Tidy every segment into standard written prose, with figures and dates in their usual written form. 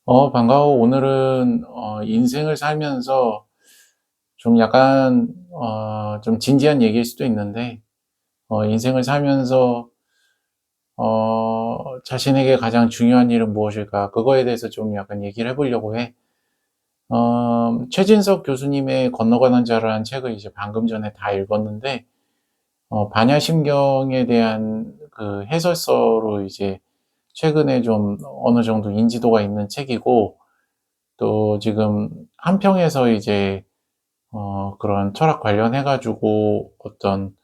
반가워. 오늘은 인생을 살면서 좀 약간 좀 진지한 얘기일 수도 있는데, 인생을 살면서 자신에게 가장 중요한 일은 무엇일까? 그거에 대해서 좀 약간 얘기를 해보려고 해. 최진석 교수님의 건너가는 자라는 책을 이제 방금 전에 다 읽었는데, 반야심경에 대한 그 해설서로 이제 최근에 좀 어느 정도 인지도가 있는 책이고, 또 지금 한평에서 이제 그런 철학 관련해 가지고 어떤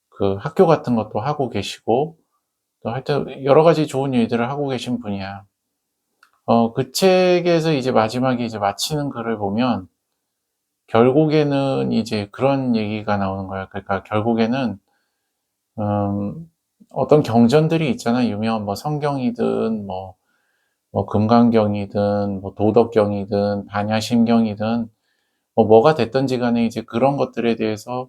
그 학교 같은 것도 하고 계시고, 또 하여튼 여러 가지 좋은 일들을 하고 계신 분이야. 그 책에서 이제 마지막에 이제 마치는 글을 보면 결국에는 이제 그런 얘기가 나오는 거야. 그러니까 결국에는 음 어떤 경전들이 있잖아. 유명한 뭐 성경이든 뭐 금강경이든 뭐 도덕경이든 반야심경이든 뭐가 됐든지 간에 이제 그런 것들에 대해서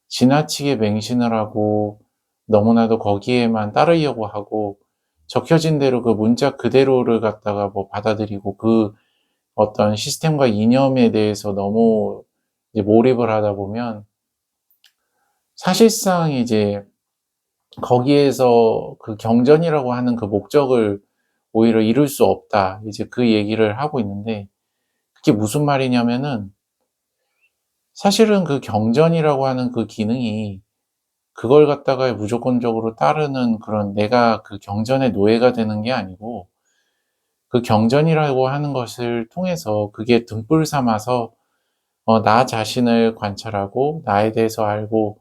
지나치게 맹신을 하고 너무나도 거기에만 따르려고 하고 적혀진 대로 그 문자 그대로를 갖다가 뭐 받아들이고 그 어떤 시스템과 이념에 대해서 너무 이제 몰입을 하다 보면 사실상 이제 거기에서 그 경전이라고 하는 그 목적을 오히려 이룰 수 없다. 이제 그 얘기를 하고 있는데 그게 무슨 말이냐면은 사실은 그 경전이라고 하는 그 기능이 그걸 갖다가 무조건적으로 따르는 그런 내가 그 경전의 노예가 되는 게 아니고 그 경전이라고 하는 것을 통해서 그게 등불 삼아서 나 자신을 관찰하고 나에 대해서 알고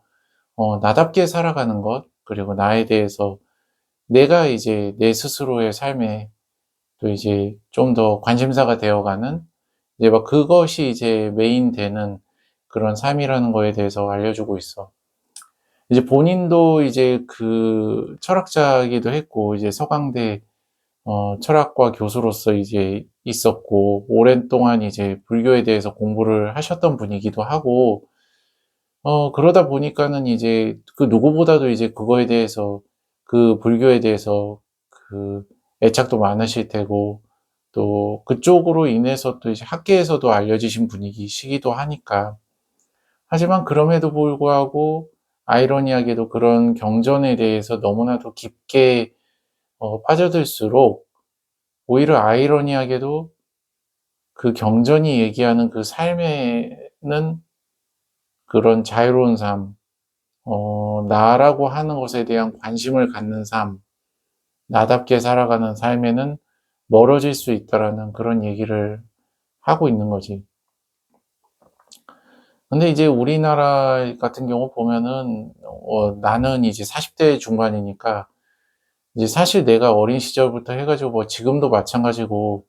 나답게 살아가는 것 그리고 나에 대해서 내가 이제 내 스스로의 삶에 또 이제 좀 더 관심사가 되어가는 이제 막 그것이 이제 메인 되는 그런 삶이라는 거에 대해서 알려주고 있어. 이제 본인도 이제 그 철학자이기도 했고, 이제 서강대 철학과 교수로서 이제 있었고, 오랜 동안 이제 불교에 대해서 공부를 하셨던 분이기도 하고, 그러다 보니까는 이제 그 누구보다도 이제 그거에 대해서, 그 불교에 대해서 그 애착도 많으실 테고, 또 그쪽으로 인해서 또 이제 학계에서도 알려지신 분이시기도 하니까, 하지만 그럼에도 불구하고 아이러니하게도 그런 경전에 대해서 너무나도 깊게 빠져들수록 오히려 아이러니하게도 그 경전이 얘기하는 그 삶에는 그런 자유로운 삶, 나라고 하는 것에 대한 관심을 갖는 삶, 나답게 살아가는 삶에는 멀어질 수 있다라는 그런 얘기를 하고 있는 거지. 근데 이제 우리나라 같은 경우 보면은 나는 이제 40대 중반이니까 이제 사실 내가 어린 시절부터 해 가지고 뭐 지금도 마찬가지고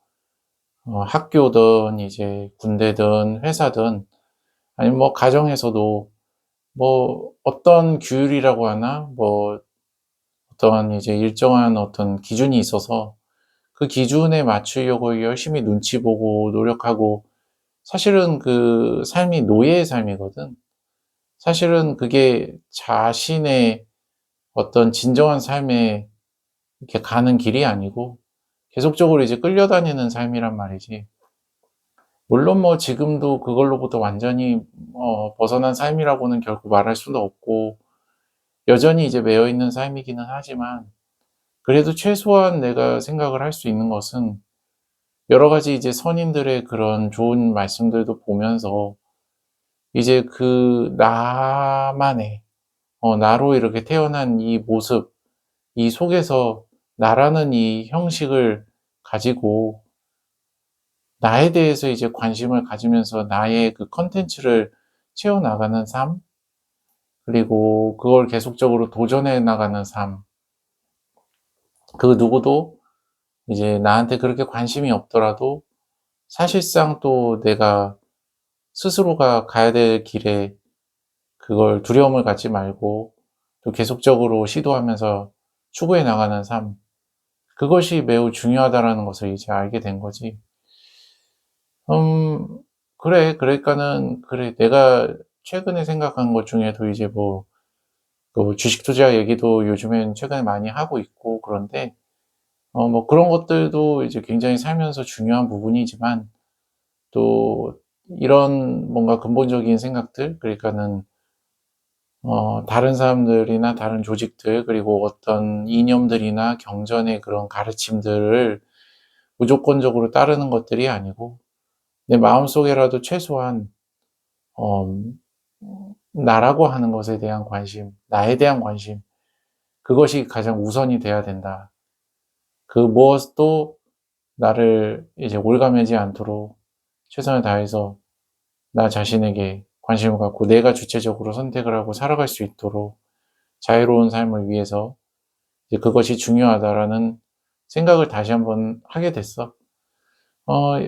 학교든 이제 군대든 회사든 아니면 뭐 가정에서도 뭐 어떤 규율이라고 하나 뭐 어떠한 이제 일정한 어떤 기준이 있어서 그 기준에 맞추려고 열심히 눈치 보고 노력하고 사실은 그 삶이 노예의 삶이거든. 사실은 그게 자신의 어떤 진정한 삶에 이렇게 가는 길이 아니고 계속적으로 이제 끌려다니는 삶이란 말이지. 물론 뭐 지금도 그걸로부터 완전히 벗어난 삶이라고는 결코 말할 수는 없고 여전히 이제 매여 있는 삶이기는 하지만 그래도 최소한 내가 생각을 할 수 있는 것은 여러 가지 이제 선임들의 그런 좋은 말씀들도 보면서 이제 그 나만의 나로 이렇게 태어난 이 모습, 이 속에서 나라는 이 형식을 가지고 나에 대해서 이제 관심을 가지면서 나의 그 컨텐츠를 채워나가는 삶, 그리고 그걸 계속적으로 도전해 나가는 삶. 그 누구도 이제 나한테 그렇게 관심이 없더라도 사실상 또 내가 스스로가 가야 될 길에 그걸 두려움을 갖지 말고 또 계속적으로 시도하면서 추구해 나가는 삶. 그것이 매우 중요하다라는 것을 이제 알게 된 거지. 음, 그래. 그러니까는, 그래. 내가 최근에 생각한 것 중에도 이제 뭐, 그 주식 투자 얘기도 요즘엔 최근에 많이 하고 있고, 그런데, 뭐 그런 것들도 이제 굉장히 살면서 중요한 부분이지만 또 이런 뭔가 근본적인 생각들, 그러니까는 다른 사람들이나 다른 조직들, 그리고 어떤 이념들이나 경전의 그런 가르침들을 무조건적으로 따르는 것들이 아니고 내 마음속에라도 최소한 음 나라고 하는 것에 대한 관심, 나에 대한 관심, 그것이 가장 우선이 돼야 된다. 그 무엇도 나를 이제 올가매지 않도록 최선을 다해서 나 자신에게 관심을 갖고 내가 주체적으로 선택을 하고 살아갈 수 있도록 자유로운 삶을 위해서 이제 '그것이 중요하다.'라는 생각을 다시 한번 하게 됐어.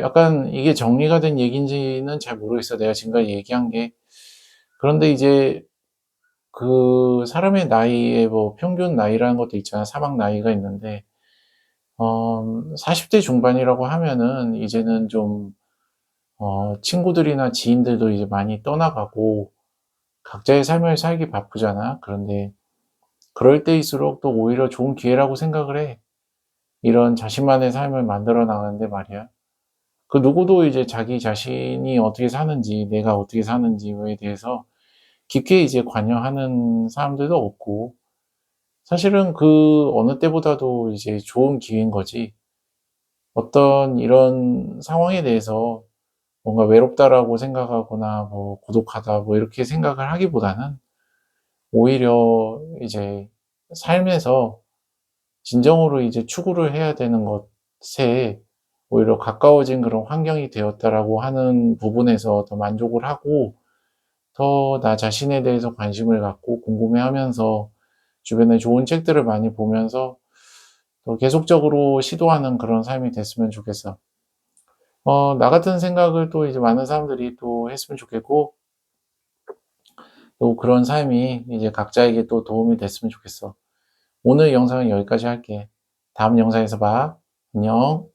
약간 이게 정리가 된 얘기인지는 잘 모르겠어, 내가 지금까지 얘기한 게. 그런데 이제 그 사람의 나이에 뭐 평균 나이라는 것도 있잖아. 사막 나이가 있는데 40대 중반이라고 하면은 이제는 좀 친구들이나 지인들도 이제 많이 떠나가고 각자의 삶을 살기 바쁘잖아. 그런데 그럴 때일수록 또 오히려 좋은 기회라고 생각을 해. 이런 자신만의 삶을 만들어 나가는데 말이야. 그 누구도 이제 자기 자신이 어떻게 사는지, 내가 어떻게 사는지에 대해서 깊게 이제 관여하는 사람들도 없고, 사실은 그 어느 때보다도 이제 좋은 기회인 거지. 어떤 이런 상황에 대해서 뭔가 외롭다라고 생각하거나 뭐 고독하다 뭐 이렇게 생각을 하기보다는 오히려 이제 삶에서 진정으로 이제 추구를 해야 되는 것에 오히려 가까워진 그런 환경이 되었다라고 하는 부분에서 더 만족을 하고, 더 나 자신에 대해서 관심을 갖고 궁금해하면서 주변에 좋은 책들을 많이 보면서 더 계속적으로 시도하는 그런 삶이 됐으면 좋겠어. 나 같은 생각을 또 이제 많은 사람들이 또 했으면 좋겠고, 또 그런 삶이 이제 각자에게 또 도움이 됐으면 좋겠어. 오늘 영상은 여기까지 할게. 다음 영상에서 봐. 안녕.